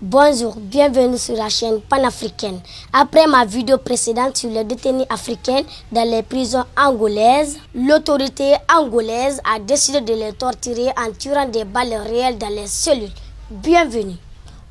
Bonjour, bienvenue sur la chaîne panafricaine. Après ma vidéo précédente sur les détenus africains dans les prisons angolaises, l'autorité angolaise a décidé de les torturer en tirant des balles réelles dans les cellules. Bienvenue.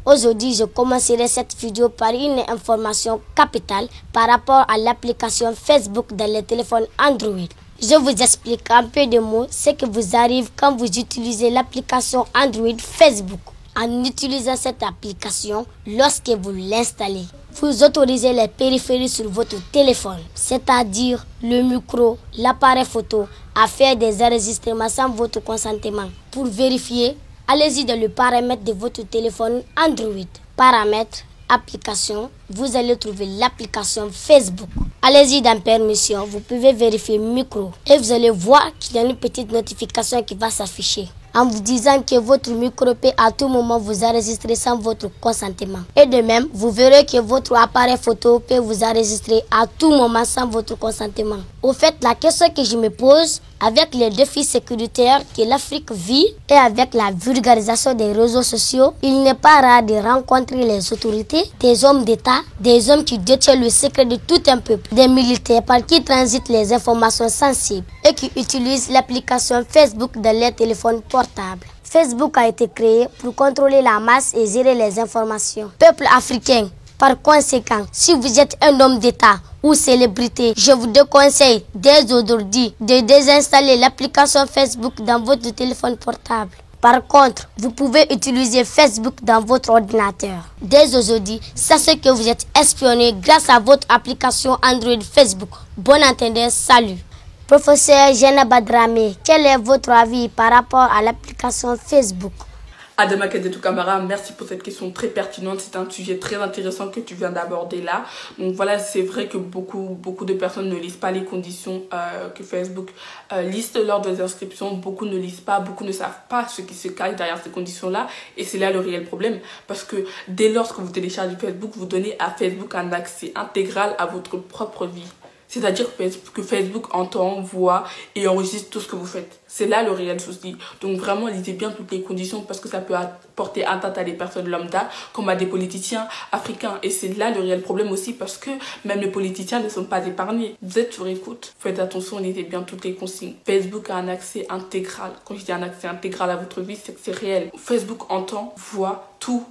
Aujourd'hui, je commencerai cette vidéo par une information capitale par rapport à l'application Facebook dans les téléphones Android. Je vous explique en peu de mots ce qui vous arrive quand vous utilisez l'application Android Facebook. En utilisant cette application, lorsque vous l'installez, vous autorisez les périphéries sur votre téléphone, c'est-à-dire le micro, l'appareil photo, à faire des enregistrements sans votre consentement. Pour vérifier, allez-y dans le paramètre de votre téléphone Android. Paramètres, application, vous allez trouver l'application Facebook. Allez-y dans permission, vous pouvez vérifier micro et vous allez voir qu'il y a une petite notification qui va s'afficher en vous disant que votre micro peut à tout moment vous enregistrer sans votre consentement. Et de même, vous verrez que votre appareil photo peut vous enregistrer à tout moment sans votre consentement. Au fait, la question que je me pose, avec les défis sécuritaires que l'Afrique vit et avec la vulgarisation des réseaux sociaux, il n'est pas rare de rencontrer les autorités, des hommes d'État, des hommes qui détiennent le secret de tout un peuple, des militaires par qui transitent les informations sensibles et qui utilisent l'application Facebook dans les téléphones portables. Facebook a été créé pour contrôler la masse et gérer les informations. Peuple africain, par conséquent, si vous êtes un homme d'État ou célébrité, je vous déconseille dès aujourd'hui de désinstaller l'application Facebook dans votre téléphone portable. Par contre, vous pouvez utiliser Facebook dans votre ordinateur. Dès aujourd'hui, sachez que vous êtes espionné grâce à votre application Android Facebook. Bon entendeur, salut. Professeur Jenaba Dramé, quel est votre avis par rapport à l'application Facebook? Adama Kadetou Kamara, merci pour cette question très pertinente. C'est un sujet très intéressant que tu viens d'aborder là. Donc voilà, c'est vrai que beaucoup de personnes ne lisent pas les conditions que Facebook liste lors des inscriptions. Beaucoup ne lisent pas, beaucoup ne savent pas ce qui se cache derrière ces conditions-là. Et c'est là le réel problème. Parce que dès lors que vous téléchargez Facebook, vous donnez à Facebook un accès intégral à votre propre vie. C'est-à-dire que Facebook entend, voit et enregistre tout ce que vous faites. C'est là le réel souci. Donc vraiment, lisez bien toutes les conditions parce que ça peut porter atteinte à des personnes lambda comme à des politiciens africains. Et c'est là le réel problème aussi parce que même les politiciens ne sont pas épargnés. Vous êtes sur écoute. Faites attention, lisez bien toutes les consignes. Facebook a un accès intégral. Quand je dis un accès intégral à votre vie, c'est que c'est réel. Facebook entend, voit tout.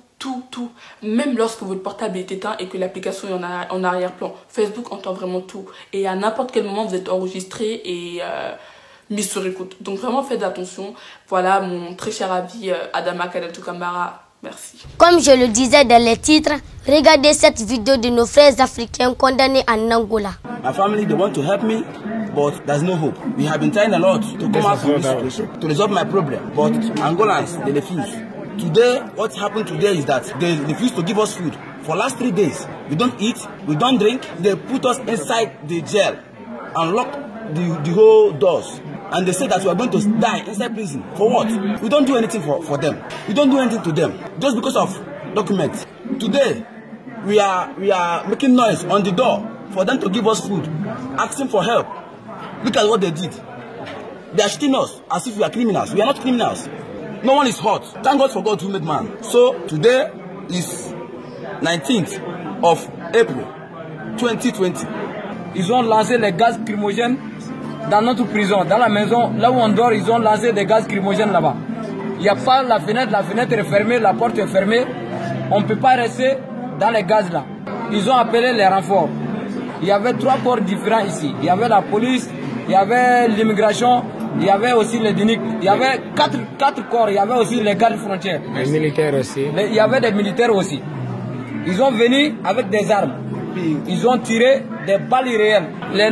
Tout. Même lorsque votre portable est éteint et que l'application est en arrière-plan, Facebook entend vraiment tout. Et à n'importe quel moment, vous êtes enregistré et mis sur écoute. Donc vraiment, faites attention. Voilà mon très cher avis, Adama Kadetou Kamara. Merci. Comme je le disais dans les titres, regardez cette vidéo de nos frères africains condamnés en Angola. My family, they want to help me, but there's no hope. We have been trying a lot to come out from this situation, to resolve my problem, but Angolans, they refuse. Today, what happened today is that they refuse to give us food. For last 3 days, we don't eat, we don't drink. They put us inside the jail and lock the whole doors. And they say that we are going to die inside prison. For what? We don't do anything for them. We don't do anything to them. Just because of documents. Today, we are making noise on the door for them to give us food, asking for help. Look at what they did. They are shooting us as if we are criminals. We are not criminals. No one is hurt. Thank God for God who made man. So today is 19th of April 2020. Ils ont lancé les gaz crimogènes dans notre prison, dans la maison, là où on dort, ils ont lancé des gaz crimogènes là-bas. Il n'y a pas la fenêtre est fermée, la porte est fermée. On ne peut pas rester dans les gaz là. Ils ont appelé les renforts. Il y avait 3 corps différents ici. Il y avait la police, il y avait l'immigration, il y avait aussi les DINIC. Il y avait 4 corps, il y avait aussi les gardes frontières. Les militaires aussi. Il y avait des militaires aussi. Ils sont venus avec des armes. Ils ont tiré des balles réelles. Les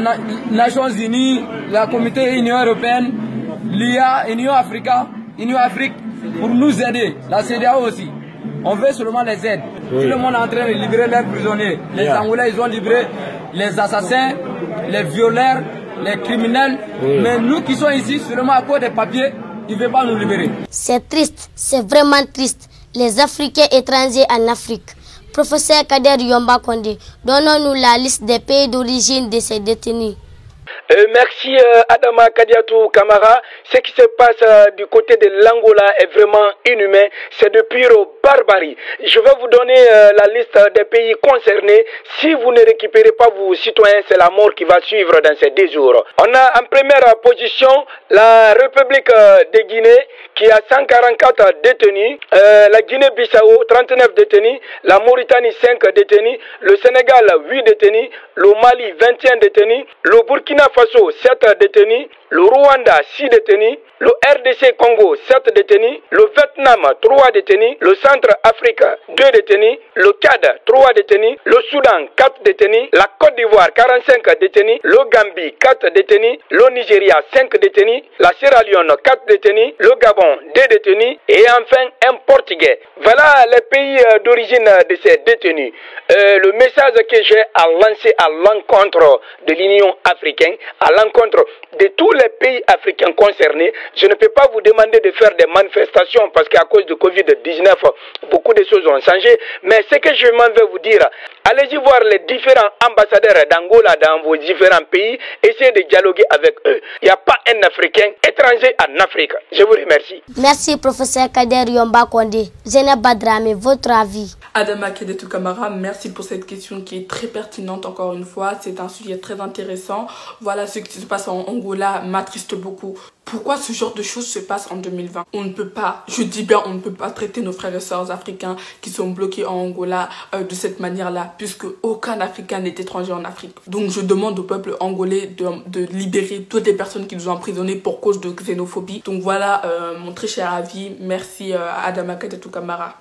Nations Unies, la Communauté Union Européenne, l'IA, Union Afrique, pour nous aider. La CEDEAO aussi. On veut seulement les aides. Oui. Tout le monde est en train de libérer leurs prisonniers. Les Angolais, ils ont libéré les assassins, les violeurs, les criminels. Oui. Mais nous qui sommes ici, seulement à cause des papiers, ils ne veulent pas nous libérer. C'est triste, c'est vraiment triste. Les Africains étrangers en Afrique. Professeur Kader Yomba Kondé, donnons-nous la liste des pays d'origine de ces détenus. Merci Adama Kadiatou Camara. Ce qui se passe du côté de l'Angola est vraiment inhumain. C'est de pure barbarie. Je vais vous donner la liste des pays concernés. Si vous ne récupérez pas vos citoyens, c'est la mort qui va suivre dans ces 10 jours. On a en première position la République de Guinée qui a 144 détenus. La Guinée-Bissau, 39 détenus. La Mauritanie, 5 détenus. Le Sénégal, 8 détenus. Le Mali, 21 détenus. Le Burkina Faso, 7 détenus. Le Rwanda, 6 détenus. Le RDC Congo, 7 détenus. Le Vietnam, 3 détenus. Le Centre-Afrique, 2 détenus. Le Tchad, 3 détenus. Le Soudan, 4 détenus. La Côte d'Ivoire, 45 détenus. Le Gambie, 4 détenus. Le Nigeria, 5 détenus. La Sierra Leone, 4 détenus. Le Gabon, 2 détenus. Et enfin, un Portugais. Voilà les pays d'origine de ces détenus. Le message que j'ai à lancer à l'encontre de l'Union africaine, à l'encontre de tous les pays africains concernés, je ne peux pas vous demander de faire des manifestations parce qu'à cause de Covid-19, beaucoup de choses ont changé. Mais ce que je m'en vais vous dire, allez-y voir les différents ambassadeurs d'Angola dans vos différents pays, essayez de dialoguer avec eux. Il n'y a pas un Africain étranger en Afrique. Je vous remercie. Merci, professeur Kader Yomba Kondé. Zeynep Badrame, votre avis? Adama Kadiatou Camara, merci pour cette question qui est très pertinente encore une fois. C'est un sujet très intéressant. Voilà, ce qui se passe en Angola m'attriste beaucoup. Pourquoi ce genre de choses se passe en 2020? On ne peut pas, je dis bien, on ne peut pas traiter nos frères et sœurs africains qui sont bloqués en Angola de cette manière-là, puisque aucun Africain n'est étranger en Afrique. Donc je demande au peuple angolais de libérer toutes les personnes qui nous ont emprisonnés pour cause de xénophobie. Donc voilà mon très cher avis. Merci Adama Kadiatou Camara.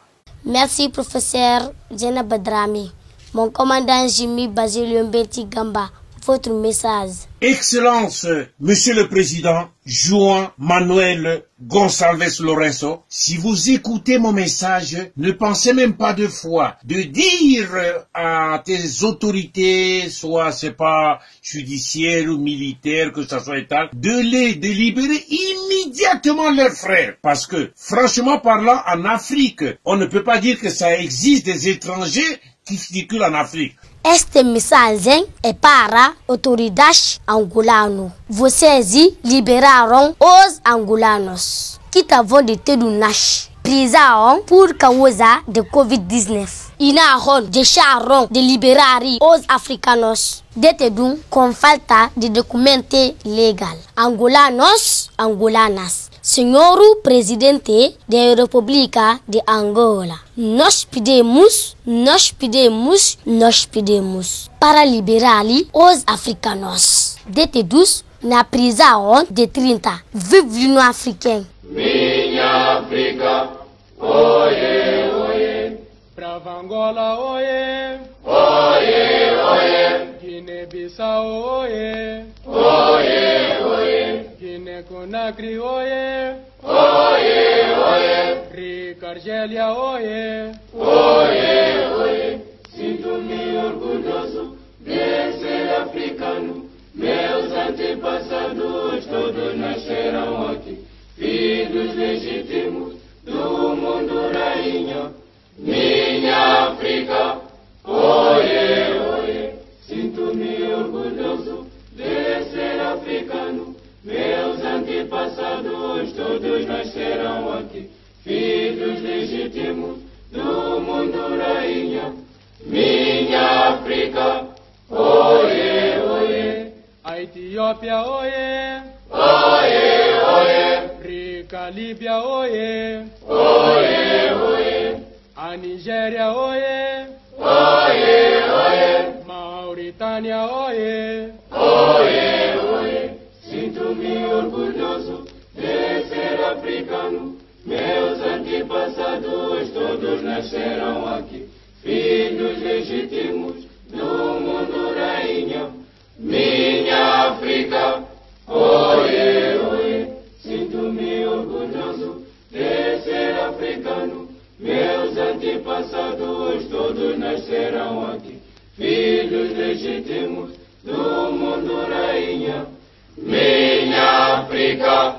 Merci professeur Zeynep Badrame. Mon commandant Jimmy Basilio Mbeti Gamba, votre message. Excellence, Monsieur le Président, Juan Manuel Gonçalves Lourenço, si vous écoutez mon message, ne pensez même pas deux fois de dire à tes autorités, soit c'est pas judiciaire ou militaire, que ça soit état, de libérer immédiatement leurs frères. Parce que, franchement parlant, en Afrique, on ne peut pas dire que ça existe des étrangers qui circulent en Afrique. Este mensagem é para autoridades angolanas. Vocês liberaram os angolanos que estavam detidos prisão por causa de Covid-19. E não deixaram de liberar os africanos detidos com falta de documento legal. Angolanos, angolanas. Senhor Presidente da República de Angola, nós pedimos para liberar os africanos detidos na prisão de 30. Vive no africano. Minha África, oie, oie. Brava Angola, oie. Oie, oie. Guiné-Bissau, oie. Oie, oie. Guiné-Conakry, oie. Oie, oie. Rica Argélia, oie. Oie, oie. Sinto-me orgulhoso de ser africano. Meus antepassados todos nasceram aqui. Filhos legítimos do mundo rainha. Minha África, oie, oie. Sinto-me orgulhoso de ser africano. Meus antepassados todos nasceram aqui. Filhos legítimos do mundo rainha. Minha África, oie, oie. A Etiópia, oie. Oie, oie. Rica Líbia, oie. Oie, oie. A Nigéria, oie. Oie, oie. Mauritânia, oie. Oie, oie. Sinto-me orgulhoso de ser africano. Meus antepassados todos nasceram aqui. Filhos legítimos do mundo rainha. Minha África, oie, oie. Sinto-me orgulhoso de ser africano. Meus antepassados todos nasceram aqui. Filhos legítimos do mundo rainha. Minha África,